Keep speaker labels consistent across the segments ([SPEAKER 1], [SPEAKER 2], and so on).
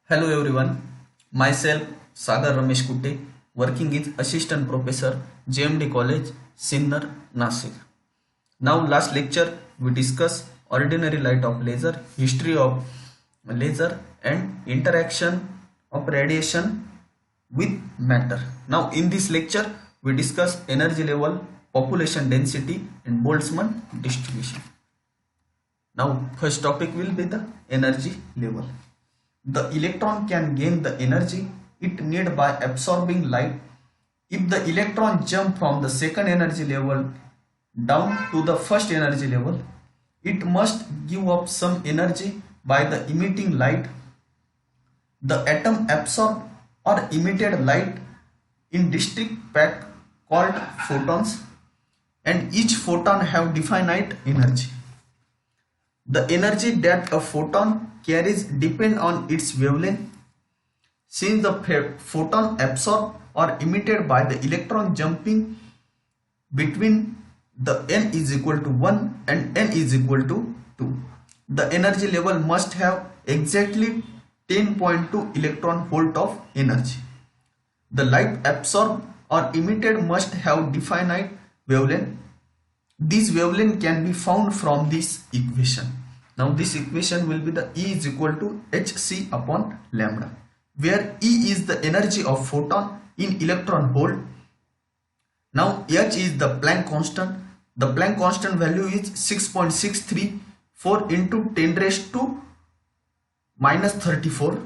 [SPEAKER 1] Hello everyone, myself Sagar Ramesh Kutte, working as Assistant Professor, JMD College, Sinnar, Nasik. Now last lecture we discuss ordinary light of laser, history of laser and interaction of radiation with matter. Now in this lecture we discuss energy level, population density and Boltzmann distribution. Now first topic will be the energy level. The electron can gain the energy it needs by absorbing light. If the electron jump from the second energy level down to the first energy level, it must give up some energy by the emitting light. The atom absorbed or emitted light in discrete pack called photons, and each photon have definite energy. The energy that a photon carries depend on its wavelength. Since the photon absorbed or emitted by the electron jumping between the n is equal to 1 and n is equal to 2, the energy level must have exactly 10.2 electron volt of energy. The light absorbed or emitted must have definite wavelength. This wavelength can be found from this equation. Now this equation will be the E is equal to hc upon lambda, where E is the energy of photon in electron volt. Now h is the Planck constant. The Planck constant value is 6.634 into 10 raised to minus 34,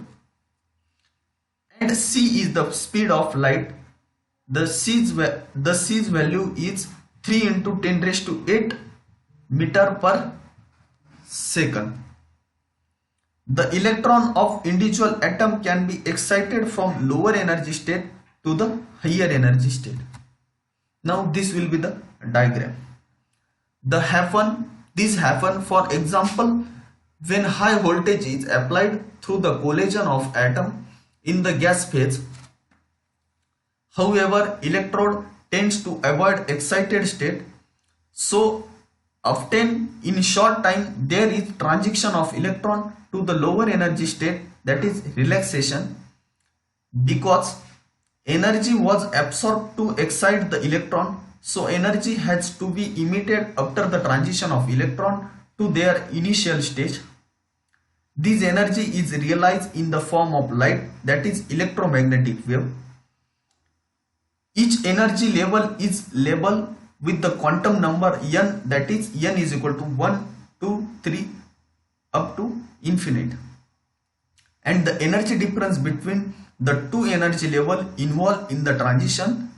[SPEAKER 1] and c is the speed of light. The c's value is 3 into 10 raised to 8 meter per second. The electron of individual atom can be excited from lower energy state to the higher energy state. Now this will be the diagram. This happen for example when high voltage is applied through the collision of atom in the gas phase. However, electrode tends to avoid excited state, so often in short time there is transition of electron to the lower energy state, that is relaxation, because energy was absorbed to excite the electron, so energy has to be emitted after the transition of electron to their initial stage. This energy is realized in the form of light, that is electromagnetic wave. Each energy level is labeled with the quantum number n, that is n is equal to 1, 2, 3 up to infinite, and the energy difference between the two energy level involved in the transition.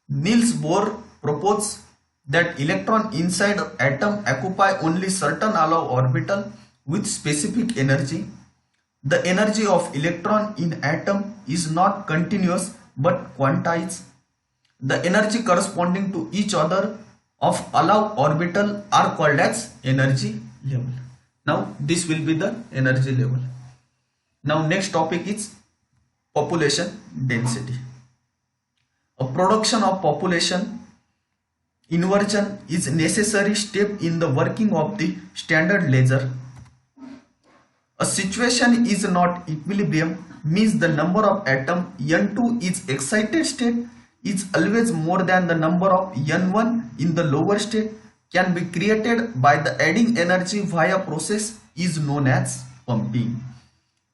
[SPEAKER 1] Niels Bohr proposed that electron inside atom occupy only certain alloy orbital with specific energy. The energy of electron in atom is not continuous but quantized. The energy corresponding to each other of alloy orbital are called as energy level. Now this will be the energy level. Now next topic is population density. A production of population inversion is a necessary step in the working of the standard laser. A situation is not equilibrium means the number of atom n2 is excited state is always more than the number of n1 in the lower state can be created by the adding energy via process is known as pumping.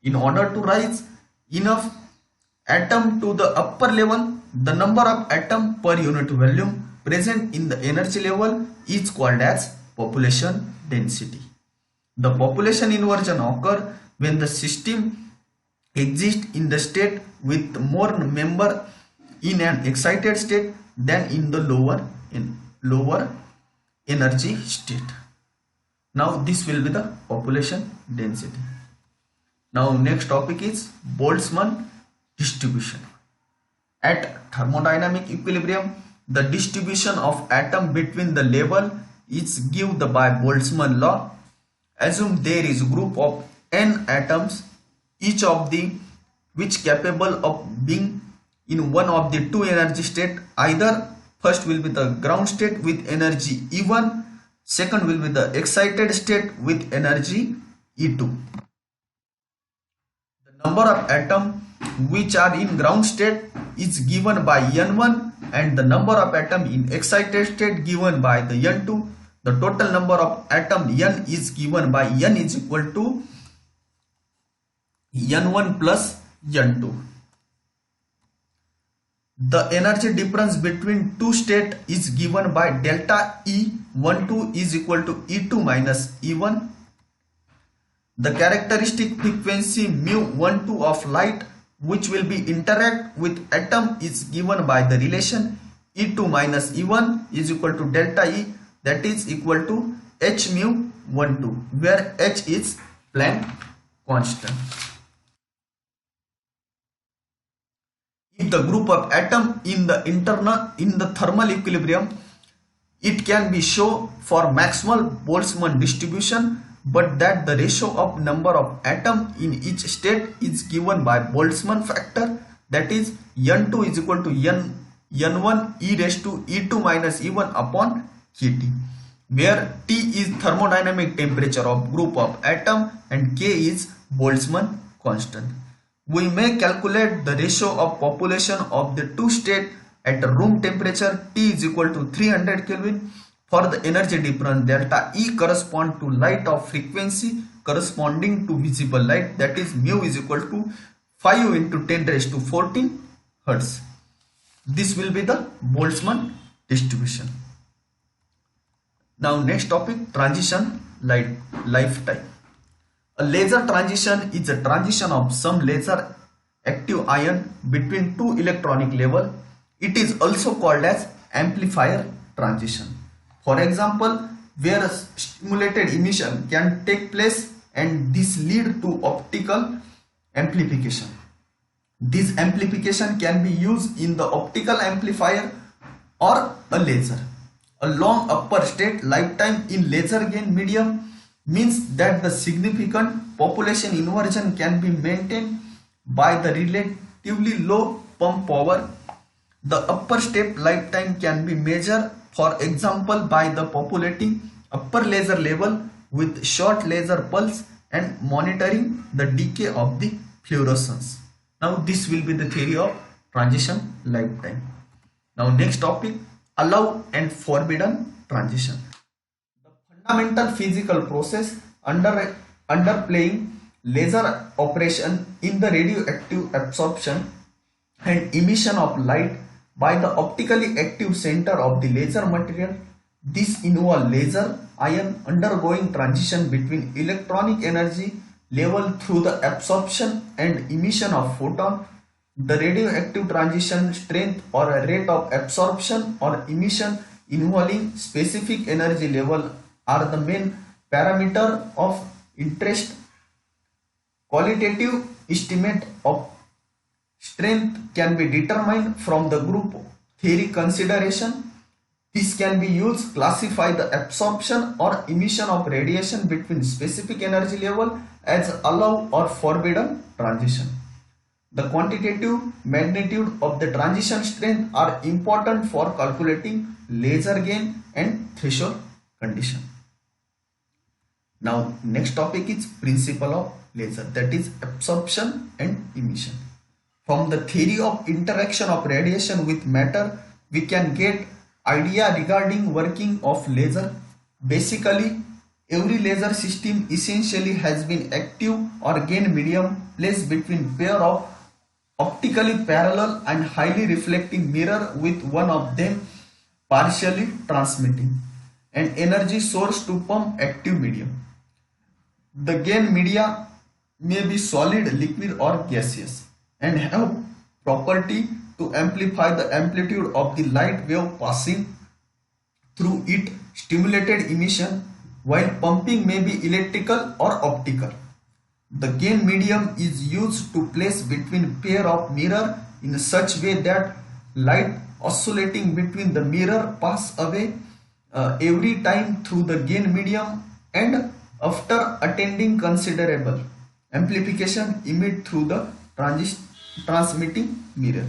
[SPEAKER 1] In order to raise enough atom to the upper level, the number of atom per unit volume present in the energy level is called as population density. The population inversion occurs when the system exists in the state with more member in an excited state than in the lower energy state. Now this will be the population density. Now next topic is Boltzmann distribution. At thermodynamic equilibrium, the distribution of atom between the level is given by Boltzmann law. Assume there is a group of n atoms, each of the which capable of being in one of the two energy state. Either first will be the ground state with energy E1, second will be the excited state with energy E2. Number of atoms which are in ground state is given by N1 and the number of atoms in excited state given by the N2. The total number of atoms N is given by N is equal to N1 plus N2. The energy difference between two states is given by delta E12 is equal to E2 minus E1. The characteristic frequency mu12 of light which will be interact with atom is given by the relation E2 minus E1 is equal to delta E, that is equal to h mu12, where h is Planck constant. If the group of atom in the thermal equilibrium, it can be shown for maximal Boltzmann distribution, but that the ratio of number of atoms in each state is given by Boltzmann factor, that is N2 is equal to N1 e raised to E2 minus E1 upon Kt, where T is thermodynamic temperature of group of atom and K is Boltzmann constant. We may calculate the ratio of population of the two states at room temperature T is equal to 300 Kelvin. For the energy difference, delta E correspond to light of frequency corresponding to visible light, that is mu is equal to 5 into 10 raised to 14 Hertz. This will be the Boltzmann distribution. Now next topic, transition lifetime. A laser transition is a transition of some laser active ion between two electronic level. It is also called as amplifier transition. For example, where a stimulated emission can take place and this lead to optical amplification. This amplification can be used in the optical amplifier or a laser. A long upper state lifetime in laser gain medium means that the significant population inversion can be maintained by the relatively low pump power. The upper step lifetime can be measured, for example, by the populating upper laser level with short laser pulse and monitoring the decay of the fluorescence. Now this will be the theory of transition lifetime. Now next topic, allowed and forbidden transition. Fundamental physical process underplaying laser operation in the radioactive absorption and emission of light by the optically active center of the laser material. This involves laser ion undergoing transition between electronic energy level through the absorption and emission of photon. The radioactive transition strength or rate of absorption or emission involving specific energy level are the main parameter of interest. Qualitative estimate of strength can be determined from the group theory consideration. This can be used to classify the absorption or emission of radiation between specific energy level as allowed or forbidden transition. The quantitative magnitude of the transition strength are important for calculating laser gain and threshold condition. Now next topic is principle of laser, that is absorption and emission. From the theory of interaction of radiation with matter, we can get idea regarding working of laser. Basically, every laser system essentially has been active or gain medium placed between pair of optically parallel and highly reflecting mirror, with one of them partially transmitting an energy source to pump active medium. The gain media may be solid, liquid or gaseous and have property to amplify the amplitude of the light wave passing through it. Stimulated emission while pumping may be electrical or optical. The gain medium is used to place between pair of mirror in such way that light oscillating between the mirror pass away every time through the gain medium, and after attending considerable amplification emit through the transmitting mirror.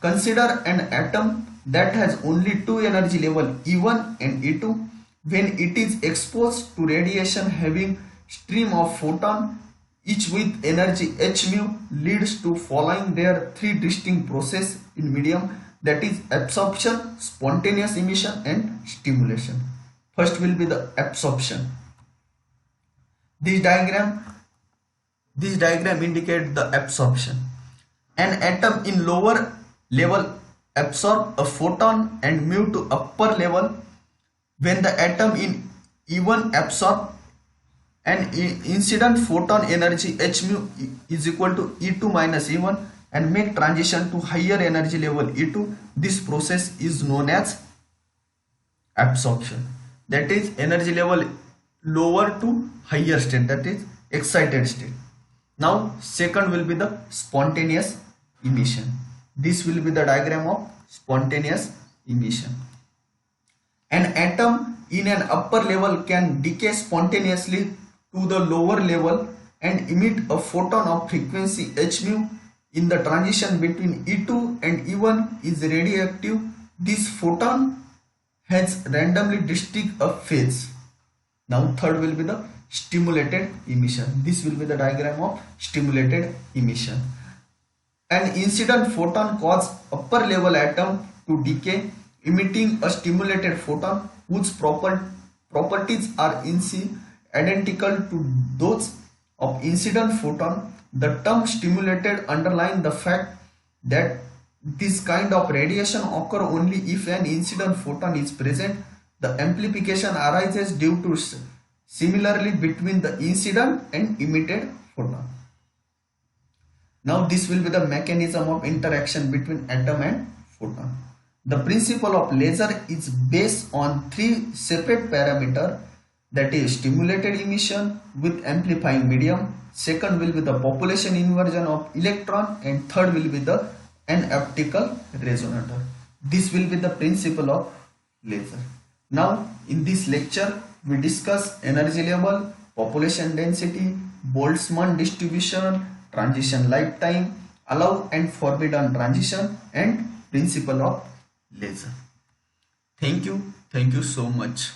[SPEAKER 1] Consider an atom that has only two energy level E1 and E2. When it is exposed to radiation having stream of photon, each with energy h mu, leads to following their three distinct processes in medium, that is absorption, spontaneous emission and stimulation. First will be the absorption. This diagram indicates the absorption. An atom in lower level absorb a photon and move to upper level. When the atom in E1 absorb an incident photon energy h mu is equal to E2 minus E1 and make transition to higher energy level E2, this process is known as absorption. That is energy level lower to higher state, that is excited state. Now second will be the spontaneous emission. This will be the diagram of spontaneous emission. An atom in an upper level can decay spontaneously to the lower level and emit a photon of frequency h mu. In the transition between E2 and E1 is radioactive. This photon has randomly distinct a phase. Now third will be the stimulated emission. This will be the diagram of stimulated emission. An incident photon causes upper level atom to decay, emitting a stimulated photon whose properties are identical to those of incident photon. The term stimulated underlines the fact that this kind of radiation occurs only if an incident photon is present. The amplification arises due to similarity between the incident and emitted photon. Now this will be the mechanism of interaction between atom and photon. The principle of laser is based on three separate parameters, that is stimulated emission with amplifying medium, second will be the population inversion of electron, and third will be the an optical resonator. This will be the principle of laser. Now in this lecture we discuss energy level, population density, Boltzmann distribution, transition lifetime, allowed and forbidden transition, and principle of laser. Thank you so much.